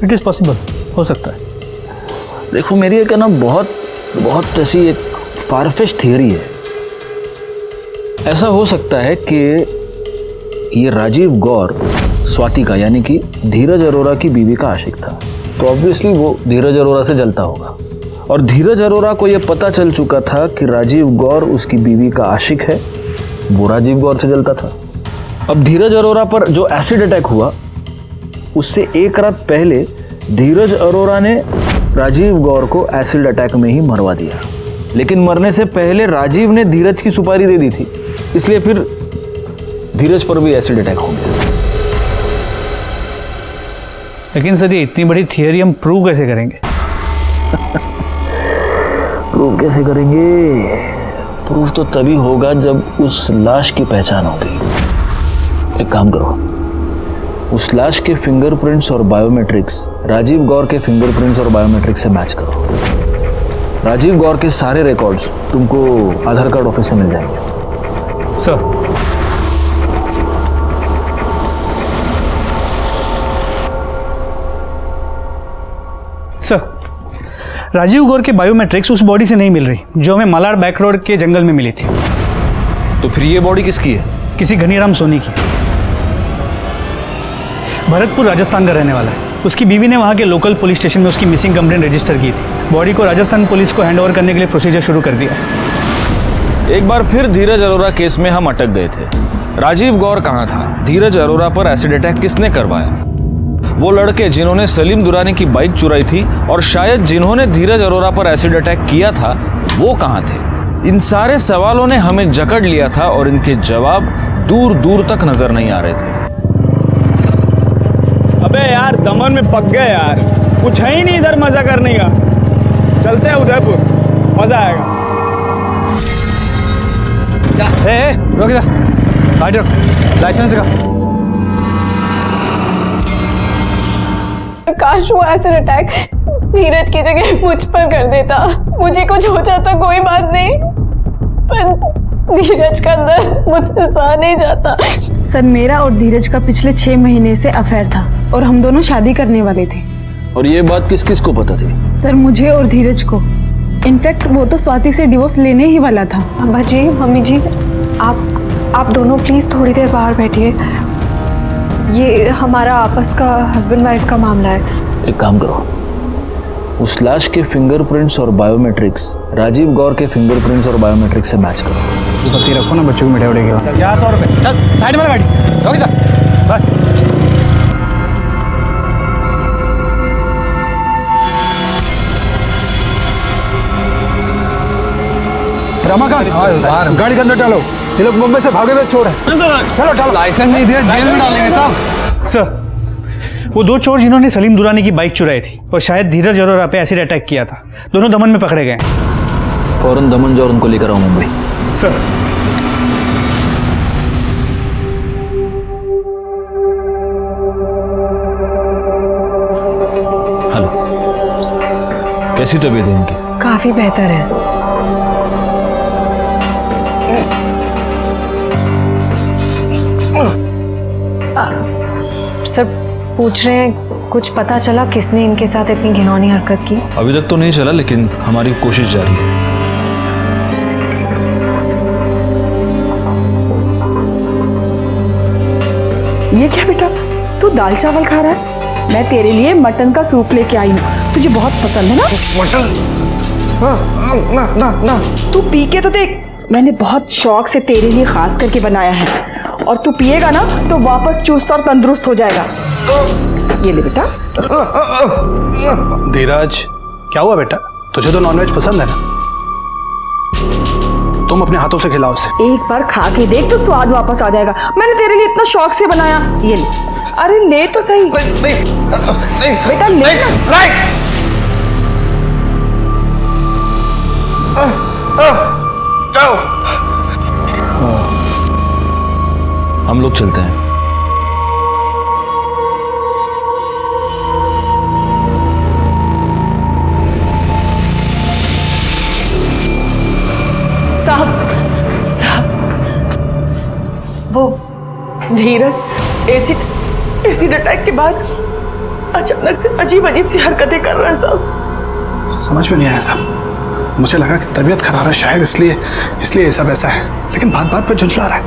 इट इज पॉसिबल, हो सकता है। देखो, मेरी एक ना बहुत ऐसी एक फारफेच थियरी है। ऐसा हो सकता है कि ये राजीव गौर स्वाति का यानी कि धीरज अरोरा की बीवी का आशिक था, तो ऑब्वियसली वो धीरज अरोरा से जलता होगा। और धीरज अरोरा को यह पता चल चुका था कि राजीव गौर उसकी बीवी का आशिक है, वो राजीव गौर से जलता था। अब धीरज अरोरा पर जो एसिड अटैक हुआ उससे एक रात पहले धीरज अरोरा ने राजीव गौर को एसिड अटैक में ही मरवा दिया, लेकिन मरने से पहले राजीव ने धीरज की सुपारी दे दी थी, इसलिए फिर धीरज पर भी एसिड अटैक हो गया। लेकिन सर, ये इतनी बड़ी थियरी हम प्रूव कैसे करेंगे? प्रूव कैसे करेंगे? प्रूव तो तभी होगा जब उस लाश की पहचान होगी। एक काम करो, उस लाश के फिंगरप्रिंट्स और बायोमेट्रिक्स राजीव गौर के फिंगरप्रिंट्स और बायोमेट्रिक्स से मैच करो। राजीव गौर के सारे रिकॉर्ड्स तुमको आधार कार्ड ऑफिस से मिल जाएंगे। सर, राजीव गौर के बायोमेट्रिक्स उस बॉडी से नहीं मिल रही जो हमें मलाड बैक रोड के जंगल में मिली थी। तो फिर ये बॉडी किसकी है? किसी घनीराम सोनी की। भरतपुर राजस्थान का रहने वाला है। उसकी बीवी ने वहाँ के लोकल पुलिस स्टेशन में उसकी मिसिंग कंप्लेंट रजिस्टर की थी। बॉडी को राजस्थान पुलिस को हैंड ओवर करने के लिए प्रोसीजर शुरू कर दिया। एक बार फिर धीरज अरोरा केस में हम अटक गए थे। राजीव गौर कहाँ था? धीरज अरोरा पर एसिड अटैक किसने करवाया? वो लड़के जिन्होंने सलीम दुरानी की बाइक चुराई थी और शायद जिन्होंने धीरज अरोरा पर एसिड अटैक किया था, वो कहाँ थे? इन सारे सवालों ने हमें जकड़ लिया था और इनके जवाब दूर दूर तक नजर नहीं आ रहे थे। अबे यार, दमन में पक गए यार, कुछ है ही नहीं इधर मजा करने का। चलते हैं उदयपुर, मजा आएगा। रुक जा, गाड़ी रोक, लाइसेंस दिखा। काश वो एसिड अटैक धीरज की जगह मुझ पर कर देता। मुझे कुछ हो जाता कोई बात नहीं, पर धीरज का दर्द मुझसे सहा नहीं जाता। सर, मेरा और धीरज का पिछले 6 महीने से अफेयर था और हम दोनों शादी करने वाले थे। और ये बात किस किस को पता थी? सर, मुझे और धीरज को। इनफैक्ट वो तो स्वाति से डिवोर्स लेने ही वाला था। अम्मा जी, मम्मी जी, आप दोनों प्लीज थोड़ी देर बाहर बैठिए। ये हमारा आपस का हस्बैंड वाइफ का मामला है। एक काम करो, उस लाश के फिंगरप्रिंट्स और बायोमेट्रिक्स राजीव गौर के फिंगरप्रिंट्स और बायोमेट्रिक्स से मैच करो। पत्ती रखो ना बच्चों को मिठाई उड़ेगी। क्या 100 रुपये? चल साइड में गाड़ी रोक इधर, बस। रमाकांत, गाड़ी के अंदर डालो। ये लोग मुंबई से भागे हुए चोर हैं। चलो चलो। लाइसेंस नहीं दिया, जेल में डालेंगे साहब। सर, वो 2 चोर जिन्होंने सलीम दुरानी की बाइक चुराई थी और शायद धीरज अरोरा पे एसिड अटैक किया था, दोनों दमन में पकड़े गए। फौरन दमन और उनको लेकर आओ मुंबई। सर। हेलो, कैसी तबीयत है इनकी? काफी बेहतर है। सर पूछ रहे हैं कुछ पता चला किसने इनके साथ इतनी घिनौनी हरकत की? अभी तक तो नहीं चला, लेकिन हमारी कोशिश जारी है। ये क्या बेटा, तू दाल चावल खा रहा है? मैं तेरे लिए मटन का सूप लेके आई हूँ, तुझे बहुत पसंद है ना? मटन? ना ना ना। तू पी के तो देख, मैंने बहुत शौक से तेरे लिए खास करके बनाया है, और तू पिएगा ना तो वापस चुस्त और तंदुरुस्त हो जाएगा। ये ले बेटा। धीरज, क्या हुआ बेटा? तुझे तो नॉनवेज पसंद है ना? तुम अपने हाथों से खिलाओ उसे। एक बार खा के देख तो स्वाद वापस आ जाएगा। मैंने तेरे लिए इतना शौक से बनाया। ये ले। अरे ले तो सही। नहीं, बेटा ले ना। हम लोग चलते हैं। साहब, वो धीरज एसिड अटैक के बाद अचानक से अजीब सी हरकतें कर रहा है साहब। समझ में नहीं आया साहब, मुझे लगा कि तबीयत खराब है शायद, इसलिए ये सब ऐसा है, लेकिन बात पे झुंझला रहा है।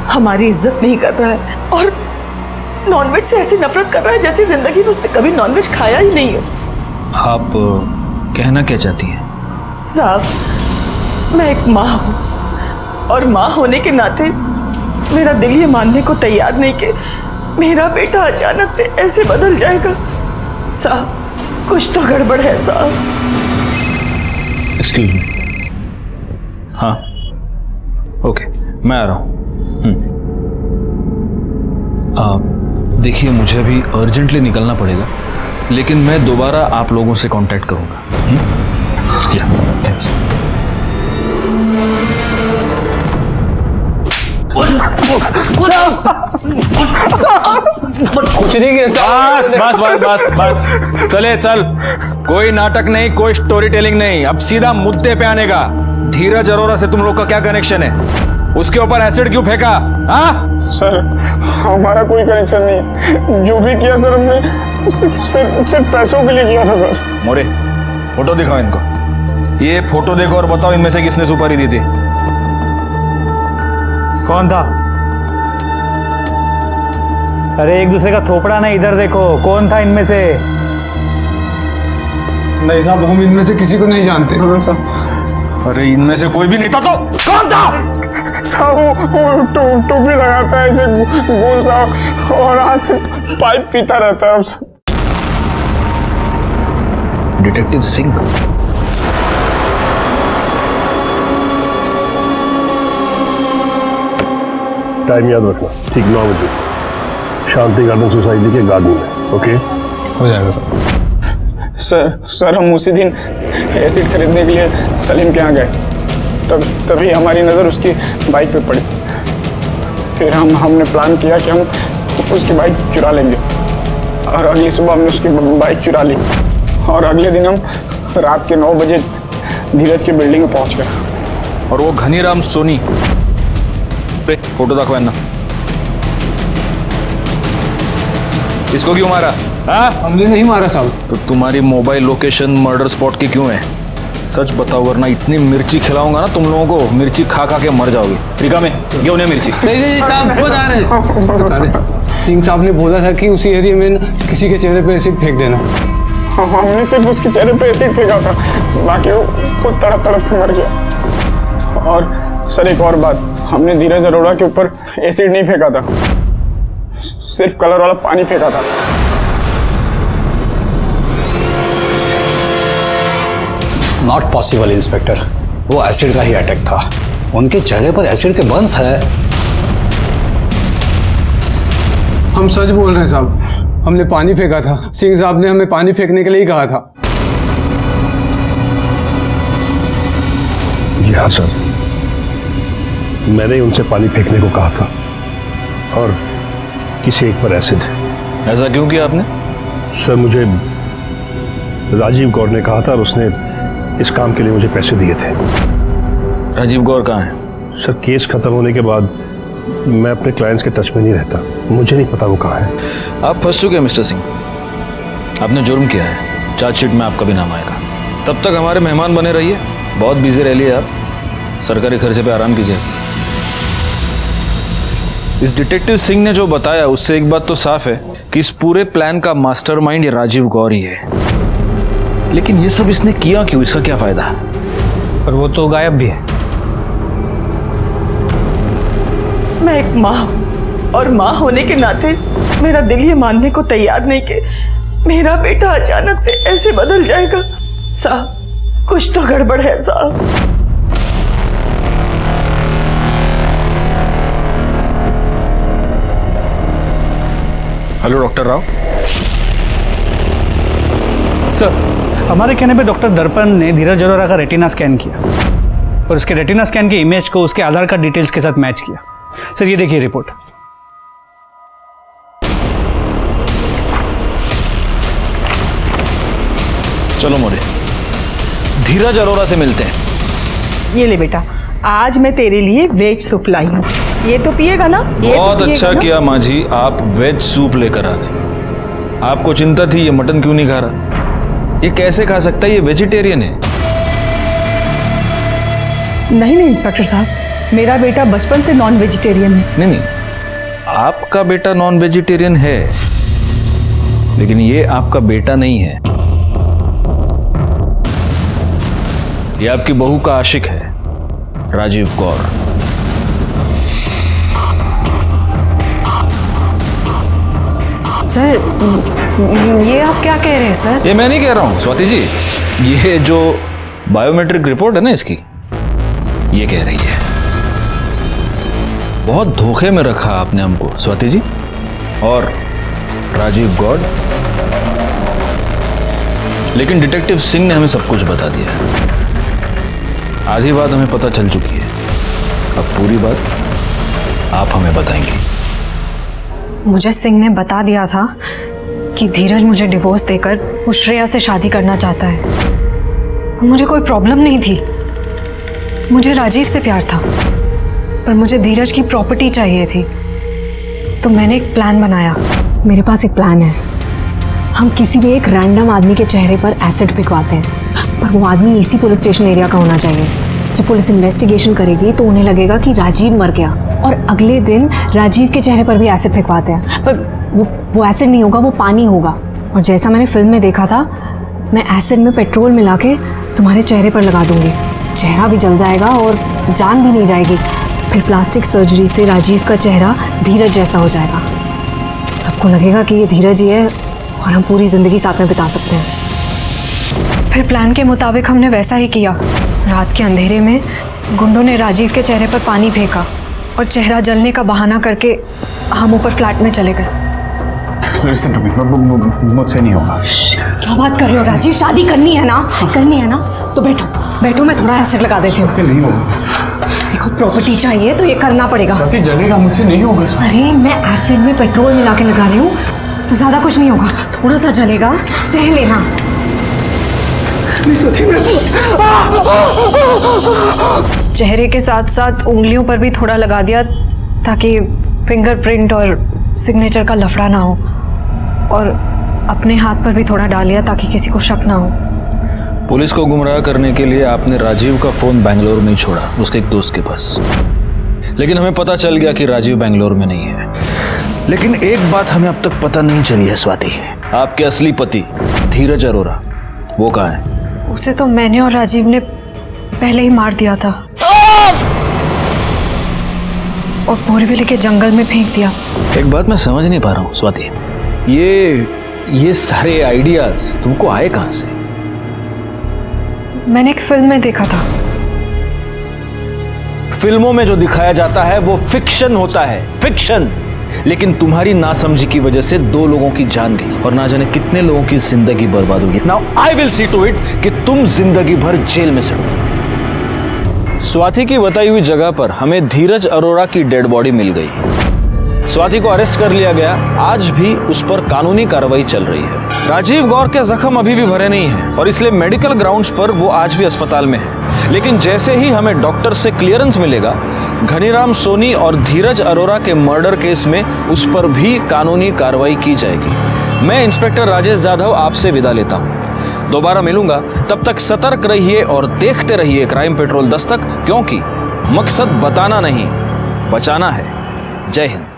हमारी इज्जत नहीं कर रहा है और नॉनवेज से ऐसी नफरत कर रहा है जैसे जिंदगी में उसने कभी नॉनवेज खाया ही नहीं है। आप कहना क्या चाहती हैं? साहब, मैं एक माँ हूँ और माँ होने के नाते मेरा दिल ये मानने को तैयार नहीं कि मेरा बेटा अचानक से ऐसे बदल जाएगा। साहब, कुछ तो गड़बड़ है साहब। Excuse me. हाँ, ओके, मैं आ रहा हूँ। देखिए, मुझे अभी अर्जेंटली निकलना पड़ेगा, लेकिन मैं दोबारा आप लोगों से कांटेक्ट करूंगा। कुछ नहीं किया। बस चले चल, कोई नाटक नहीं, कोई स्टोरी टेलिंग नहीं, अब सीधा मुद्दे पे आने का। धीरज अरोरा से तुम लोग का क्या कनेक्शन है? उसके ऊपर एसिड क्यों फेंका? हाँ सर, हमारा कोई कनेक्शन नहीं, जो भी किया सर हमने सिर्फ पैसों के लिए किया था सर। मोरे, फोटो दिखाओ इनको। ये फोटो देखो और बताओ इनमें से किसने सुपारी दी थी। कौन था? अरे एक दूसरे का थोपड़ा नहीं, इधर देखो, कौन था इनमें से? नहीं साहब, हम इनमें से किसी को नहीं जानते। अरे इनमें से कोई भी नहीं था तो कौन था? साहब, वो टोपी लगाता है ऐसे गोल सा और हाथ से पाइप पीता रहता है। डिटेक्टिव सिंह। टाइम याद रखना, ठीक 9 बजे, शांति गार्डन सोसाइटी के गार्डन में। ओके, हो जाएगा सर हम उसी दिन एसिड खरीदने के लिए सलीम के यहाँ गए, तभी हमारी नज़र उसकी बाइक पे पड़ी। फिर हमने प्लान किया कि हम उसकी बाइक चुरा लेंगे, और अगली सुबह हमने उसकी बाइक चुरा ली, और अगले दिन हम रात के 9 बजे धीरज की बिल्डिंग में पहुंच गए। और वो घनीराम सोनी, फोटो दाखवा ना, इसको क्यों मारा? हाँ, हमने नहीं मारा साहब। तो तुम्हारी मोबाइल लोकेशन मर्डर स्पॉट की क्यों है? सच बताओ, वरना इतनी मिर्ची खिलाऊंगा ना तुम लोगों को, मिर्ची खा के मर जाओगे। रिका में क्यों नहीं मिर्ची? नहीं साहब, बता रहे सिंह साहब ने बोला था कि उसी एरिया में किसी के चेहरे पे एसिड फेंक देना। हमने सिर्फ उसके चेहरे पे एसिड फेंका था, बाकी वो खुद तड़प के मर गया। और सर एक और बात, हमने धीरज अरोड़ा के ऊपर एसिड नहीं फेंका था, सिर्फ कलर वाला पानी फेंका था। नॉट पॉसिबल इंस्पेक्टर, वो एसिड का ही अटैक था। उनके चेहरे पर एसिड के बर्न्स है। हम सच बोल रहे हैं साहब, हमने पानी फेंका था। सिंह साहब ने हमें पानी फेंकने के लिए ही कहा था। जी हाँ सर, मैंने उनसे पानी फेंकने को कहा था और किसी एक पर एसिड। ऐसा क्यों किया आपने? सर मुझे राजीव गौर ने कहा था और उसने इस काम के लिए मुझे पैसे दिए थे। राजीव गौर कहाँ है? सर केस खत्म होने के बाद मैं अपने क्लाइंट्स के टच में नहीं रहता, मुझे नहीं पता वो कहाँ है। आप फंस चुके हैं मिस्टर सिंह, आपने जुर्म किया है, चार्जशीट में आपका भी नाम आएगा। तब तक हमारे मेहमान बने रहिए, बहुत बिजी रह लिए आप, सरकारी खर्चे पे आराम कीजिए। इस डिटेक्टिव सिंह ने जो बताया उससे एक बात तो साफ है कि इस पूरे प्लान का मास्टरमाइंड ये राजीव गौर ही है। लेकिन ये सब इसने किया क्यों, इसका क्या फायदा? और वो तो गायब भी है। मैं एक माँ हूँ और माँ होने के नाते मेरा दिल ये मानने को तैयार नहीं कि मेरा बेटा अचानक से ऐसे बदल जाएगा। साहब कुछ तो गड़बड़ है साहब। Hello doctor Rao. सर हमारे कहने पे डॉक्टर दर्पण ने धीरज अरोरा का रेटिना स्कैन किया और उसके रेटिना स्कैन के इमेज को उसके आधार कार्ड डिटेल्स के साथ मैच किया। सर ये देखिए रिपोर्ट। चलो मोरे, धीरज अरोरा से मिलते हैं। ये ले बेटा, आज मैं तेरे लिए वेज सूप लाई हूँ, ये तो पिएगा ना? ये बहुत तो अच्छा ना? किया माँ जी, आप वेज सूप लेकर आ गए। आपको चिंता थी ये मटन क्यों नहीं खा रहा, ये कैसे खा सकता है, ये वेजिटेरियन है। नहीं नहीं इंस्पेक्टर साहब, मेरा बेटा बचपन से नॉन वेजिटेरियन है। नहीं, आपका बेटा नॉन वेजिटेरियन है, लेकिन ये आपका बेटा नहीं है, ये आपकी बहू का आशिक है, राजीव गौर। सर ये आप क्या कह रहे हैं सर? ये मैं नहीं कह रहा हूं स्वाति जी, ये जो बायोमेट्रिक रिपोर्ट है ना इसकी, ये कह रही है। बहुत धोखे में रखा आपने हमको स्वाति जी और राजीव गौड़, लेकिन डिटेक्टिव सिंह ने हमें सब कुछ बता दिया। आधी बात हमें पता चल चुकी है, अब पूरी बात आप हमें बताएंगे। मुझे सिंह ने बता दिया था कि धीरज मुझे डिवोर्स देकर वो श्रेया से शादी करना चाहता है। मुझे कोई प्रॉब्लम नहीं थी, मुझे राजीव से प्यार था, पर मुझे धीरज की प्रॉपर्टी चाहिए थी। तो मैंने एक प्लान बनाया। मेरे पास एक प्लान है। हम किसी भी एक रैंडम आदमी के चेहरे पर एसिड फेंकवाते हैं, पर वो आदमी इसी पुलिस स्टेशन एरिया का होना चाहिए। जब पुलिस इन्वेस्टिगेशन करेगी तो उन्हें लगेगा कि राजीव मर गया, और अगले दिन राजीव के चेहरे पर भी एसिड फेंकवाते हैं, पर वो एसिड नहीं होगा, वो पानी होगा। और जैसा मैंने फिल्म में देखा था, मैं एसिड में पेट्रोल मिला के तुम्हारे चेहरे पर लगा दूंगी, चेहरा भी जल जाएगा और जान भी नहीं जाएगी। फिर प्लास्टिक सर्जरी से राजीव का चेहरा धीरज जैसा हो जाएगा। सबको लगेगा कि ये धीरज ही है और हम पूरी जिंदगी साथ में बिता सकते हैं। फिर प्लान के मुताबिक हमने वैसा ही किया। रात के अंधेरे में गुंडों ने राजीव के चेहरे पर पानी फेंका और चेहरा जलने का बहाना करके हम ऊपर फ्लैट में चले गए। लिसन टू मी, मुझसे नहीं होगा। क्या बात कर रहे हो राजीव? शादी करनी है ना? करनी है ना? तो बैठो बैठो, मैं थोड़ा एसिड लगा देती हूँ। नहीं होगा। देखो प्रॉपर्टी चाहिए तो ये करना पड़ेगा। जलेगा, मुझसे नहीं होगा। अरे मैं एसिड में पेट्रोल मिला के लगा रही हूँ तो ज्यादा कुछ नहीं होगा, थोड़ा सा जलेगा, सह लेना। चेहरे के साथ साथ उंगलियों पर भी थोड़ा लगा दिया ताकि फिंगरप्रिंट और सिग्नेचर का लफड़ा ना हो, और अपने हाथ पर भी थोड़ा डाल लिया ताकि किसी को शक ना हो। पुलिस को गुमराह करने के लिए आपने राजीव का फोन बेंगलोर में ही छोड़ा, उसके एक दोस्त के पास, लेकिन हमें पता चल गया कि राजीव बेंगलोर में नहीं है। लेकिन एक बात हमें अब तक पता नहीं चली है स्वाति, आपके असली पति धीरज अरोरा वो कहाँ है? उसे तो मैंने और राजीव ने पहले ही मार दिया था और बोरीवली के जंगल में फेंक दिया। एक बात मैं समझ नहीं पा रहा हूँ स्वाति, ये सारे आइडियाज तुमको आए कहाँ से? मैंने एक फिल्म में देखा था। फिल्मों में जो दिखाया जाता है वो फिक्शन होता है, फिक्शन। लेकिन तुम्हारी नासमझी की वजह से 2 लोगों की जान गई और ना जाने कितने लोगों की जिंदगी बर्बाद होगी। Now I will see to it कि तुम जिंदगी भर जेल में सड़ो। स्वाति की बताई हुई जगह पर हमें धीरज अरोरा की डेड बॉडी मिल गई। स्वाति को अरेस्ट कर लिया गया। आज भी उस पर कानूनी कार्रवाई चल रही है। राजीव गौर के जख्म अभी भी भरे नहीं हैं और इसलिए मेडिकल ग्राउंड्स पर वो आज भी अस्पताल में है। लेकिन जैसे ही हमें डॉक्टर से क्लियरेंस मिलेगा, घनीराम सोनी और धीरज अरोरा के मर्डर केस में उस पर भी कानूनी कार्रवाई की जाएगी। मैं इंस्पेक्टर राजेश जाधव आपसे विदा लेता हूँ। दोबारा मिलूंगा, तब तक सतर्क रहिए और देखते रहिए क्राइम पेट्रोल दस्तक, क्योंकि मकसद बताना नहीं, बचाना है। जय हिंद।